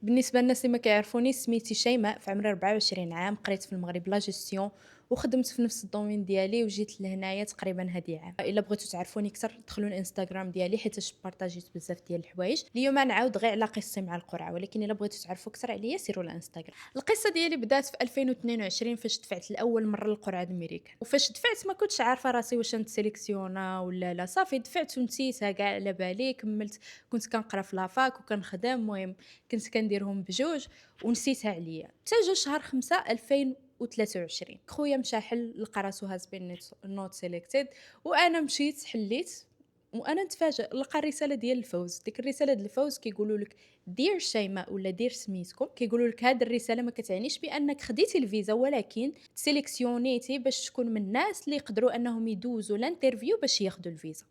بالنسبة للناس اللي ما كيعرفونيش سميتي شيماء، في عمري 24 عام، قريت في المغرب لا جيستيون وخدمت في نفس الدومين ديالي وجيت لهنايا تقريبا هادي عام. الا بغيتو تعرفوني اكثر دخلوا الانستغرام ديالي حيت بارطاجيت بزاف ديال الحوايج. اليوم نعاود غير على قصتي مع القرعه، ولكن الا بغيتو تعرفوا اكثر عليا سيروا الانستغرام. القصه ديالي بدات في 2022 فاش دفعت لاول مره للقرعه الامريكان، وفاش دفعت ما كنتش عارفه راسي واش نتسيليكسيونا ولا لا. صافي دفعت ونسيتها كاع على بالي. كملت كنت كنقرا في لافاك وكنخدم. المهم كنت كنديرهم بجوج ونسيتها عليا حتى جا شهر 5 2023 خويا مشى حل لقى راسو هاز بين نوت سيليكتد، وانا مشيت حليت وانا نتفاجئ لقى الرساله ديال الفوز. ديك الرساله ديال الفوز كيقولوا لك دير شيماء ولا دير سميتكم، كيقولوا لك هاد الرساله ما كتعنيش بانك خديتي الفيزا، ولكن سيليكسيونيتي باش تكون من الناس اللي يقدروا انهم يدوزوا الانترفيو باش ياخذوا الفيزا.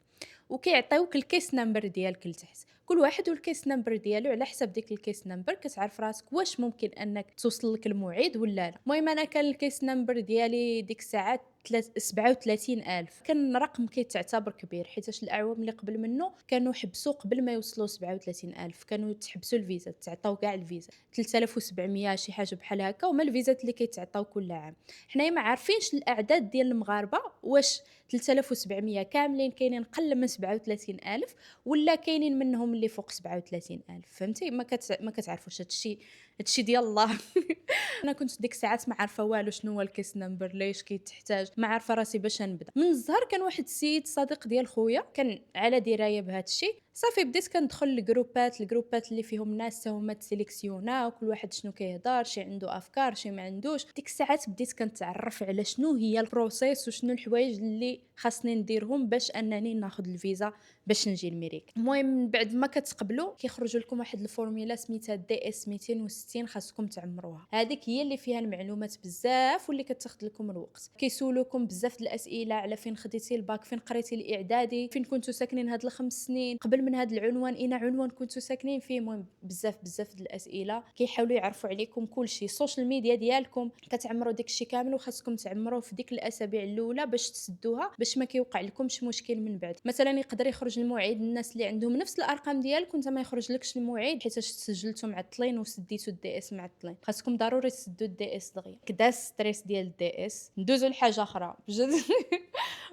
وكيعطيوك الكيس نمبر ديالك لتحت، كل واحد والكيس نمبر ديالو. على حسب ديك الكيس نمبر كتعرف راسك واش ممكن انك توصل لك الموعد ولا لا. المهم انا كان الكيس نمبر ديالي ديك الساعات 37,000. كان رقم كيتعتبر كبير حيتاش الاعوام اللي قبل منه كانوا حبسوا قبل ما يوصلوا 37,000، كانوا تحبسوا الفيزا، تعطاو كاع الفيزا 3700 شي حاجه بحال هكا، وما الفيزات اللي كيتعطاو كل عام. حنايا ما عارفينش الاعداد ديال المغاربه واش 3700 كاملين كاينين قل من 37,000 ولا كاينين منهم اللي فوق 37,000. فهمتي؟ ما كتعرفوش هادشي ديال الله. أنا كنت ديك الساعات ما عارفة والو شنو هو الcase number، ليش كيتحتاج، ما عارفة راسي باش نبدا. من الزهر كان واحد السيد صديق ديال خويا كان على دراية بهذا الشيء. صافي بديت كندخل الجروبات اللي فيهم ناس تا هما تسيليكسيونا، وكل واحد شنو كيهضر، شي عنده افكار شي ما عندوش. ديك الساعات بديت كنتعرف على شنو هي البروسيس وشنو الحوايج اللي خاصني نديرهم باش انني ناخذ الفيزا باش نجي لميريك. المهم من بعد ما كتقبلوا كيخرجوا لكم واحد الفورميلا سميتها دي اس 260 خاصكم تعمروها. هذيك هي اللي فيها المعلومات بزاف واللي كتاخذ لكم الوقت. كيسولوكم بزاف د الاسئله على فين خديتي الباك، فين قريتي الاعدادي، فين كنتوا ساكنين هاد الخمس سنين، قبل من هاد العنوان اين عنوان كنتوا ساكنين فيه. المهم بزاف د الاسئله كيحاولوا يعرفوا عليكم كل شيء. السوشيال ميديا ديالكم كتعمروا داك الشيء كامل، وخاصكم تعمروه في ديك الاسابيع الاولى باش تسدوها، باش ما كيوقع لكمش مشكل من بعد. مثلا يقدر يخرج الموعد الناس اللي عندهم نفس الارقام ديالك وانت ما يخرج لكش الموعد حيتاش سجلتوا معطلين وسديتوا الدي اس معطلين. خاصكم ضروري تسدوا الدي اس دغيا. كدا ستريس ديال الدي اس. ندوزو لحاجه اخرى بجد.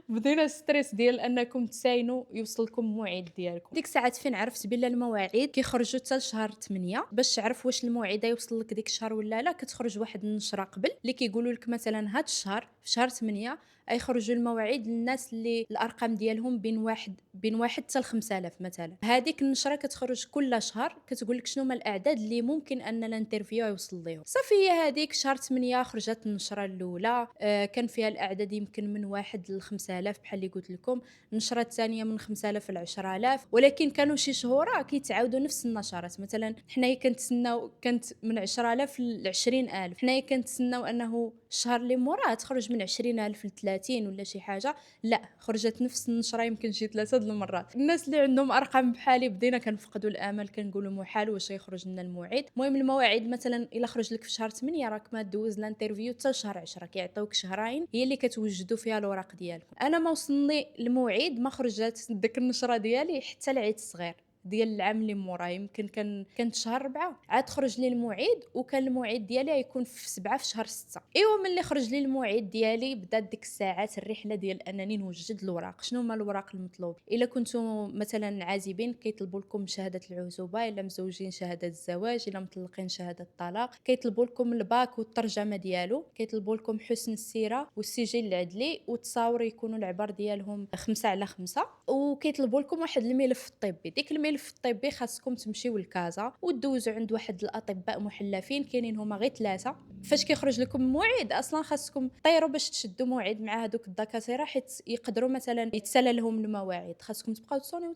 بدينا ستريس ديال انكم تساينوا يوصلكم الموعد ديالكم. ديك الساعات فين عرفت بلا المواعيد كيخرجوا حتى لشهر 8. باش تعرف واش الموعد يوصل لك ديك الشهر ولا لا، كتخرج واحد النشره قبل اللي كيقولوا لك مثلا هاد الشهر في شهر 8 يخرجوا المواعيد للناس اللي الارقام ديالهم بين واحد حتى 5000 مثلا. هذيك النشره كتخرج كل شهر كتقول لك شنو هما الاعداد اللي ممكن ان الانترفيو يوصل ليهم. صافي هي هذيك شهر 8 خرجت النشره الاولى. كان فيها الاعداد يمكن من 1 ل 5000 بحال اللي قلت لكم. النشره الثانيه من 5000 ل 10000، ولكن كانوا شي شهور كيتعاودوا نفس النشرات. مثلا حنايا كنتسناو كانت من 10000 ل 20000، حنايا كنتسناو انه الشهر اللي موراه تخرج من 20000 ل 30 ولا شي حاجه. لا، خرجت نفس النشره يمكن شي 3 د المرات. الناس اللي عندهم ارقام بحالي بدينا كنفقدوا الامل، كنقولوا محال واش يخرج لنا الموعد. المهم المواعيد مثلا الا خرج لك في شهر 8 راك ما دوز الانترفيو حتى شهر 10، كيعطيوك شهرين هي اللي كتوجدوا فيها الاوراق ديالكم. انا ما وصلني الموعد ما خرجت ديك النشره ديالي حتى العيد الصغير ديال العام اللي موراه. يمكن كانت شهر 4 عاد خرج لي الموعد، وكان الموعد ديالي غيكون في 7 في شهر 6. ايوا ملي خرج لي الموعد ديالي بدات ديك الساعات الرحله ديال انني نوجد الوراق. شنو هما الوراق المطلوب؟ الا كنتم مثلا عازبين كيطلبوا لكم شهاده العزوبه، الا مزوجين شهاده الزواج، الا مطلقين شهاده الطلاق. كيطلبوا لكم الباك والترجمه ديالو، كيطلبوا لكم حسن السيره والسجل العدلي، والتصاور يكونوا العبار ديالهم 5/5، وكيطلبوا لكم واحد الملف الطبي. ديك الملف الطبي خاصكم تمشيو لكازا وتدوزوا عند واحد الاطباء محلفين، كاينين هما غير 3. فاش كيخرج لكم الموعد اصلا خاصكم طيروا باش تشدوا موعد مع هذوك الدكاتره، حيت يقدروا مثلا يتسالى لهم المواعيد. خاصكم تبقاو تصونيو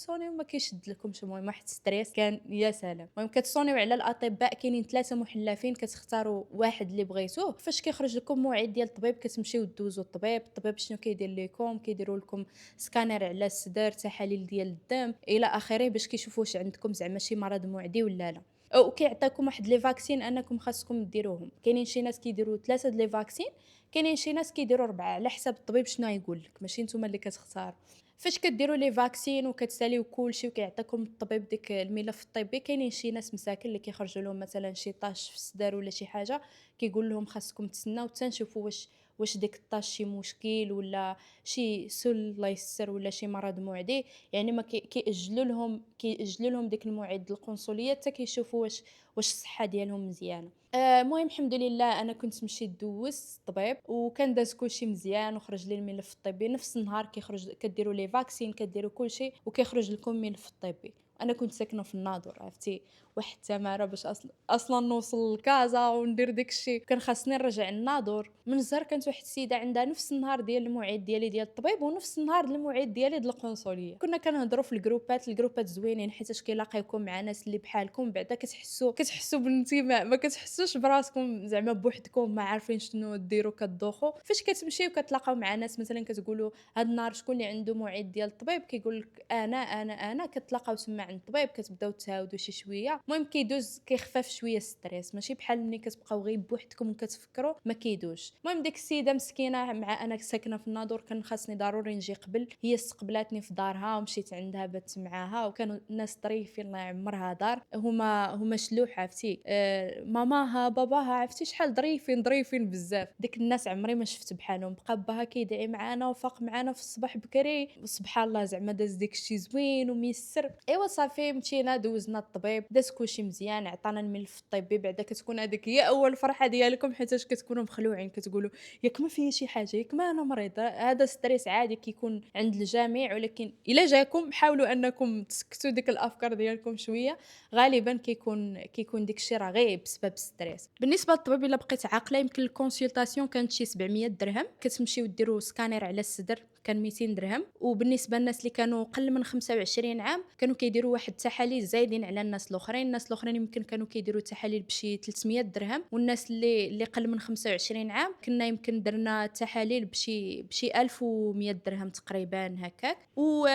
وما كيشد لكمش. المهم واحد ستريس كان يا سلام. المهم كتصونيو على الاطباء، كاينين 3 محلفين كتختاروا واحد اللي بغيتوه. فاش كيخرج لكم موعد ديال الطبيب كتمشيو دوزوا الطبيب شنو كيدير لكم؟ كيديروا لكم سكانر على الصدر، تحاليل ديال الدم الى اخره، باش كيشوفوا واش عندكم زعما شي مرض معدي ولا لا. وكيعطيكم واحد لي فاكسين انكم خاصكم ديروهم. كاينين شي ناس كيديروا 3 لي فاكسين، كاينين شي ناس كيديروا 4 على حسب الطبيب شنو يقول لك، ماشي نتوما اللي كتختاروا. فاش كديروا لي فاكسين وكتساليو كلشي وكيعطيكم الطبيب ديك الملف الطبي، كاينين شي ناس مساكن اللي كيخرجوا لهم مثلا شي طاش في الصدر ولا شي حاجه، كيقول لهم خاصكم تسناو حتى نشوفوا واش ديك الطاش شي مشكل ولا شي سل الله يسر ولا شي مرض معدي. يعني ما كيأجلوا لهم ديك الموعد القنصليه حتى كيشوفوا واش الصحه ديالهم مزيانه. المهم الحمد لله انا كنت مشيت دوزت الطبيب وكان داز كلشي مزيان وخرج لي الملف الطبي نفس النهار. كديروا لي فاكسين كديروا كلشي وكيخرج لكم ملف طبي. انا كنت ساكنه في الناظور عرفتي، واحد التماره باش اصلا نوصل لكازا وندير داك الشيء كان خاصني نرجع للناظور. من الزهر كانت واحد السيده عندها نفس النهار ديال الموعد ديالي ديال الطبيب ونفس النهار ديال الموعد ديالي ديال القنصليه. كنا كنهضروا في الجروبات زوينين حيت كيلاقيكم مع ناس اللي بحالكم بعدا كتحسوا بالانتماء، ما كتحسوش براسكم زعما بوحدكم ما عارفين شنو ديروا كتدوخوا. فاش كتمشيو كتلاقاو مع ناس مثلا كتقولوا هاد النهار شكون اللي عنده موعد ديال الطبيب كيقول لك انا كتلاقاو تما عند الطبيب كتبداو تهاودوا شي شويه. المهم كيخفف شويه الستريس، ماشي بحال ملي كتبقاو غير بوحدكم وكتفكروا ما كيدوش. المهم ديك السيده مسكينه مع انا ساكنه في الناظور كان خاصني ضروري نجي قبل، هي استقبلاتني في دارها ومشيت عندها بات معاها وكانوا الناس ظريفين الله يعمرها دار. هما شلوح عرفتي، ماماها باباها عرفتي شحال ظريفين بزاف. ديك الناس عمري ما شفت بحالهم. بقى باها كيدعي معانا وفاق معانا في الصباح بكري سبحان الله زعما داز ديك الشيء زوين وميسر. ايوا صافي مشينا دوزنا الطبيب داز كلشي مزيان عطانا الملف الطبي. بعدا كتكون هذيك هي اول فرحه ديالكم حيتاش كتكونوا مخلوعين كتقولوا ياك ما فيا شي حاجه ياك ما انا مريضه. هذا ستريس عادي كيكون عند الجميع، ولكن الا جاكم حاولوا انكم تسكتوا ديك الافكار ديالكم شويه. غالبا كيكون ديك الشيء راه غير بسبب ستريس. بالنسبه للطبيب الا بقيت عاقله يمكن الكونسلطاسيون كانت شي 700 درهم. كتمشيو ديروا سكانير على الصدر كان 200 درهم. وبالنسبه للناس اللي كانوا قل من 25 عام كانوا كيديروا واحد التحاليل زايدين على الناس الاخرين يمكن كانوا كيديروا تحاليل بشي 300 درهم. والناس اللي قل من 25 عام كنا يمكن درنا تحاليل بشي 1100 درهم تقريبا هكاك. و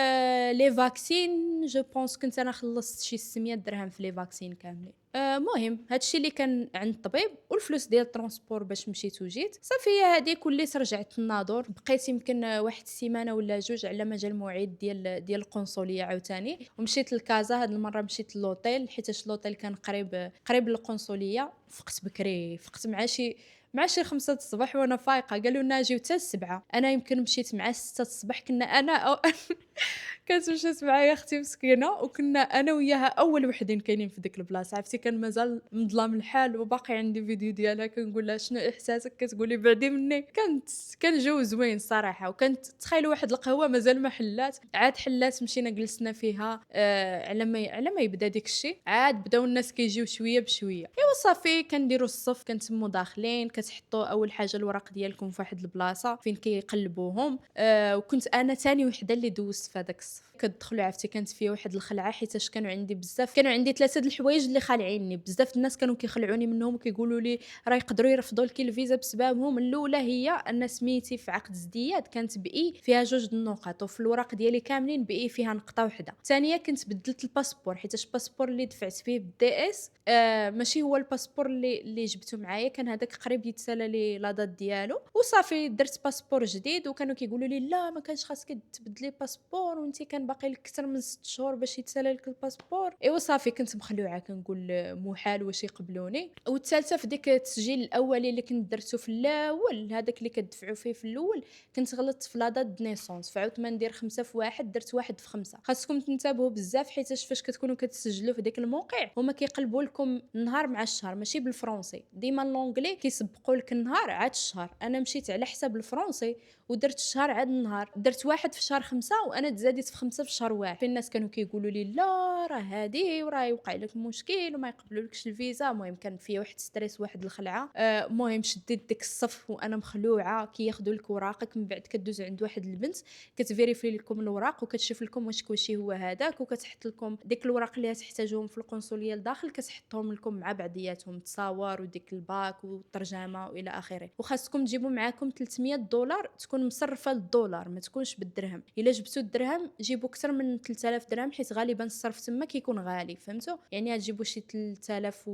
لي فاكسين جو بونس كنت انا خلصت شي 600 درهم في لي فاكسين كاملين. مهم هادشي اللي كان عند الطبيب والفلوس ديال الترونسبور باش مشيت وجيت. صافي هذيك وليت رجعت للناظور. بقيت يمكن واحد السيمانه ولا جوج على ما جا الموعد ديال القنصليه عاوتاني. ومشيت لكازا هاد المره مشيت للوطيل حيتاش اللوطيل كان قريب للقنصليه. فقت بكري فقت مع شي 5 الصباح وانا فايقه. قالوا لنا جيو حتى 7. انا يمكن مشيت مع 6 الصباح. كنا انا كانت مشات معايا اختي مسكينه وكنا انا وياها اول وحدين كاينين في ديك البلاصه عرفتي. كان مازال مظلام الحال وباقي عندي فيديو ديالها كنقول لها شنو احساسك كتقولي بعدي مني. كان جو زوين صراحه. وكانت تخيلوا واحد القهوه مازال ما حلات عاد حلات مشينا جلسنا فيها. على ما يبدا ديك الشيء عاد بداو الناس كيجيو شويه بشويه. ايوا صافي كنديروا الصف كنتموا داخلين كتحطوا اول حاجه الوراق ديالكم في واحد البلاصه فين كيقلبوهم. وكنت انا ثاني وحده اللي دوزت في هذاك الصف. كتدخلوا عرفتي كانت فيا واحد الخلعه حيتاش كانوا عندي 3 د الحوايج اللي خالعيني. بزاف الناس كانوا كيخلعوني منهم وكيقولوا لي راه يقدروا يرفضوا لك الفيزا بسببهم. الاولى هي ان سميتي في عقد الزديات كانت باي فيها 2 النقط وفي الوراق ديالي كاملين باي فيها نقطه واحده. الثانيه كنت بدلت الباسبور حيتاش الباسبور اللي دفعت فيه بالدي اس ماشي هو الباسبور اللي جبته معايا. كان هذاك قريب يتسالى لي لا دات ديالو. وصافي درت باسبور جديد وكانوا كيقولوا لي لا ما كانش خاصك تبدلي باسبور وانت كان باقي لك اكثر من 6 شهور باش يتسالى لك الباسبور. ايوا صافي كنت مخلوعه كنقول محال واش يقبلوني. والثالثه في ديك التسجيل الاولي اللي كنت درته في الاول هذاك اللي كتدفعوا فيه في الاول كنت غلطت في لا دات د نيسونس فعاودت ما ندير 5 في 1 درت 1 في 5. خاصكم تنتبهوا بزاف حيتاش فاش كتكونوا كتسجلوا في ديك الموقع هما كيقلبوا لكم النهار مع الشهر ماشي بالفرنسي. ديما اللونجلي كيسبقوا لك النهار عاد الشهر. انا مشيت على حساب الفرنسي ودرت الشهر عاد النهار. درت 1 في شهر 5 وانا تزاديت في 5 في شهر 1. في الناس كانوا كيقولوا لي لا راه هادي وراه يوقع لك مشكل وما يقبلولكش الفيزا. المهم كان فيا واحد ستريس واحد الخلعه. المهم شديت ديك الصف وانا مخلوعه. كياخذوا لك وراقك من بعد كدوز عند واحد البنت كتفيريفي لكم الوراق وكتشوف لكم واش كلشي هو هذاك وكتحط لكم ديك الوراق اللي تحتاجوهم في القنصليه لداخل كتحطهم لكم مع بعضياتهم تصاور وديك الباك والترجمه والى اخره. وخاصكم تجيبوا معاكم 300 دولار تكون مصرفه للدولار ما تكونش بالدرهم. الا جبتوا الدرهم جيبوا اكثر من 3000 درهم حيت غالبا الصرف تما كيكون غالي فهمتوا. يعني تجيبوا شي 3000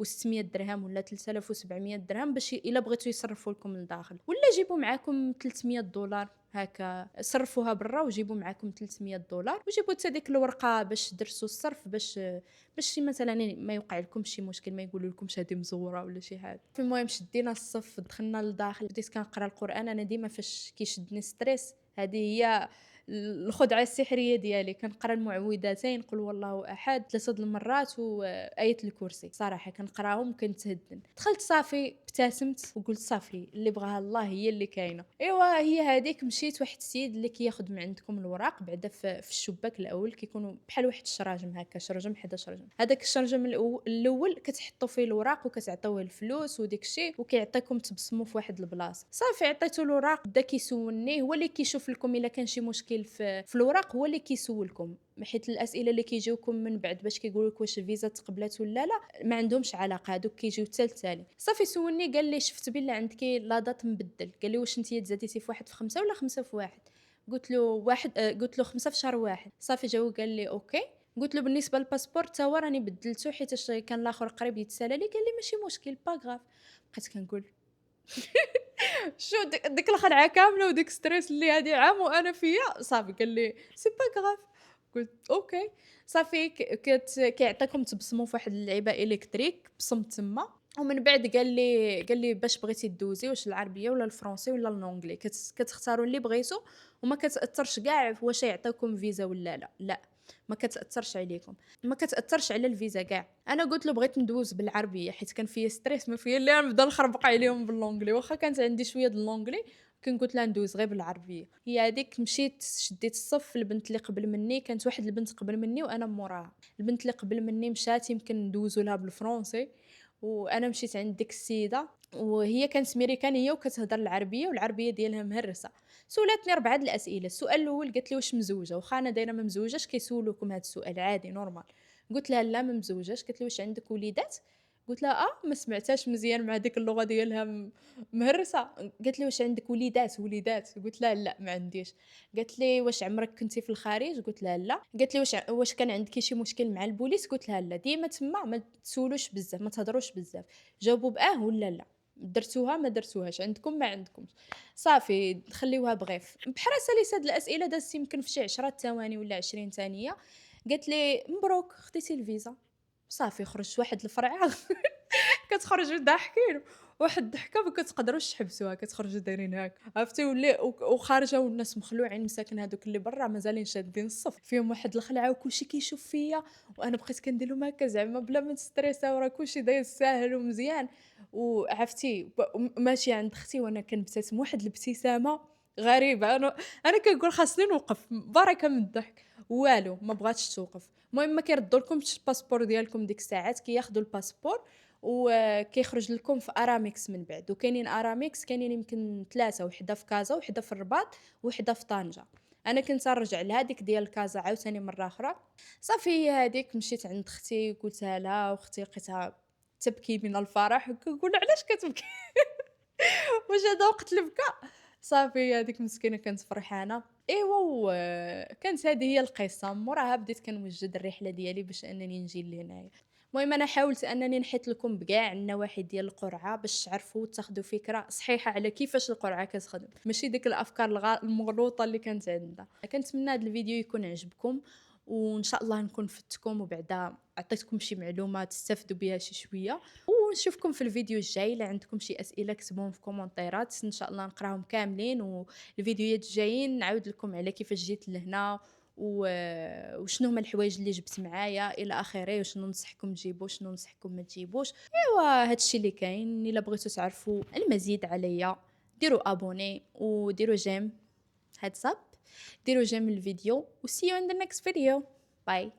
و600 درهم ولا 3700 درهم باش الا بغيتو يصرفوا لكم لداخل، ولا جيبوا معاكم 300 دولار هكا، صرفوها برا وجيبوا معاكم 300 دولار وجيبوا حتى ديك الورقه باش درسوا الصرف، باش مثلا ما يوقع لكم شي مشكل، ما يقولوا لكمش هذه مزوره ولا شي حاجه. المهم شدينا الصف، دخلنا لداخل، بديت كنقرا القران. انا ديما فاش كيشدني ستريس هذه هي الخدعه السحريه ديالي، كنقرا المعوذتين، قل هو الله احد 3 المرات وايه الكرسي. صراحه كنقراهم وكنتهدن. دخلت صافي ابتسمت وقلت صافي اللي بغاها الله هي اللي كاينه. ايوا هي هذيك، مشيت واحد السيد اللي كياخذ من عندكم الوراق بعدا في الشباك الاول، كيكونوا بحال واحد الشراجم هكا، شرجم حدا شرجم. هذاك الشرجم الاول كتحطوا فيه الوراق وكتعطيوه الفلوس وديك الشيء، وكيعطيكم تبصموا في واحد البلاصه. صافي عطيتو الوراق، بدا كيسولني، هو اللي كيشوف لكم الا كان شي مشكل في الوراق، هو اللي كيسولكم، حيت الاسئله اللي كيجيوكم من بعد باش كيقولوا لك واش الفيزا تقبلات ولا لا ما عندهمش علاقه، هذوك كيجيو التالي. صافي سولني، قال لي شفت بلا عندك لا دات مبدل، قال لي واش انت تزاديتي في 1 في 5 ولا 5 في 1؟ قلت له واحد، قلت له 5 في شهر واحد. صافي جاوب قال لي اوكي. قلت له بالنسبه للباسبور تا هو راني بدلته حيت كان الاخر قريب يتسالى لي. قال لي ماشي مشكل با غاف. بقيت كنقول شو ديك الخدعه كامله وديك ستريس اللي هادي عام وانا فيا. صافي قال لي سي با غاف. قلت اوكي. صافي كيعطيكم تبصموا في واحد اللعيبه الكتريك، بصمت تما. ومن بعد قال لي باش بغيتي دوزي واش العربيه ولا الفرنسي ولا الانجلي، كتختاروا اللي بغيتو وما كتاثرش كاع واش يعطيكم فيزا ولا لا. لا ما كتاثرش عليكم، ما كتاثرش على الفيزا كاع. انا قلت له بغيت ندوز بالعربيه حيت كان فيا ستريس، ما فيا اللي نبدا نخربق عليهم باللونجلي، واخا كانت عندي شويه د اللونجلي كنت قلت لها ندوز غير بالعربيه. هي هذيك مشيت شديت الصف. البنت اللي قبل مني كانت واحد البنت قبل مني وانا موراها. البنت اللي قبل مني مشات يمكن ندوزو لها بالفرنسي، وانا مشيت عند ديك السيده وهي كانت ميريكانيه وكتهضر العربيه والعربيه ديالها مهرسه. سولاتني 4 الاسئله. السؤال الاول قالت لي واش مزوجه، واخا انا دايره ما مزوجاش كيسولوكم هذا السؤال عادي نورمال. قلت لها لا ما مزوجاش. قالت لي واش عندك وليدات؟ قلت لها ما سمعتهاش مزيان مع ديك اللغه ديالها مهرسه. قالت لي واش عندك وليدات؟ قلت لها لا ما عنديش. قالت لي واش عمرك كنتي في الخارج؟ قلت لها لا. قالت لي واش كان عندك شي مشكل مع البوليس؟ قلت لها لا. ديما تما ما تسولوش بزاف، ما تهضروش بزاف، جاوبوا باه ولا لا، درتوها ما درتوهاش، عندكم ما عندكمش. صافي خليوها بغيف. بحراسه لي هاد الاسئله دازت يمكن في شي 10 ثواني ولا 20 ثانيه. قالت لي مبروك خديتي الفيزا. صافي خرجت واحد الفرعه كتخرجوا ضاحكين، واحد الضحكه ما كتقدروش تحبسوها، كتخرجوا دايرين هاك عرفتي، وخارجه والناس مخلوعين، مساكن هذوك اللي برا مازالين شادين الصف، فيهم واحد الخلعه وكلشي كيشوف فيا، وانا بقيت كندير لهم هكا زعما بلا ما تستريساو، راه كلشي داير ساهل ومزيان. وعرفتي ماشي عند اختي وانا كنبتسم واحد الابتسامه غريبه. انا كنقول خاصني نوقف بركه من الضحك، والو ما بغاتش توقف. المهم ما كيردوا لكمش الباسبور ديالكم ديك الساعات، كياخذوا الباسبور وكيخرج لكم في ارامكس من بعد. وكاينين ارامكس كاينين يمكن 3، وحده في كازا وحده في الرباط وحده في طنجه. انا كنت نرجع لهاديك ديال كازا عاوتاني مره اخرى. صافي هي هذيك مشيت عند اختي قلتها لها، واختي لقيتها تبكي من الفرح. كنقول علاش كتبكي واش هذا وقت البكاء؟ صافي هذيك مسكينه كانت فرحانه. ايوا كانت هذه هي القصه. موراها بديت كنوجد الرحله ديالي باش انني نجي لهنايا. المهم انا حاولت انني نحيط لكم بكاع النواحي ديال القرعه باش تعرفوا تاخذوا فكره صحيحه على كيفاش القرعه كتخدم، ماشي ديك الافكار المغلوطه اللي كانت عندنا. كنتمنى هذا الفيديو يكون عجبكم، وان شاء الله نكون فدتكم وبعدا عطيتكم شي معلومات تستافدوا بها شي شويه. ونشوفكم في الفيديو الجاي. الا عندكم شي اسئله كتبوهم في كومونتيرات ان شاء الله نقراهم كاملين، والفيديوهات الجايين نعاود لكم على كيفاش جيت لهنا وشنو هما الحوايج اللي جبت معايا الى اخره، وشنو ننصحكم تجيبوا شنو ننصحكم ما تجيبوش. ايوا هادشي اللي كاين. الا بغيتوا تعرفوا المزيد عليا ديروا ابوني وديروا جيم، هادز اب، ديروا جيم الفيديو و see you in the next video. باي.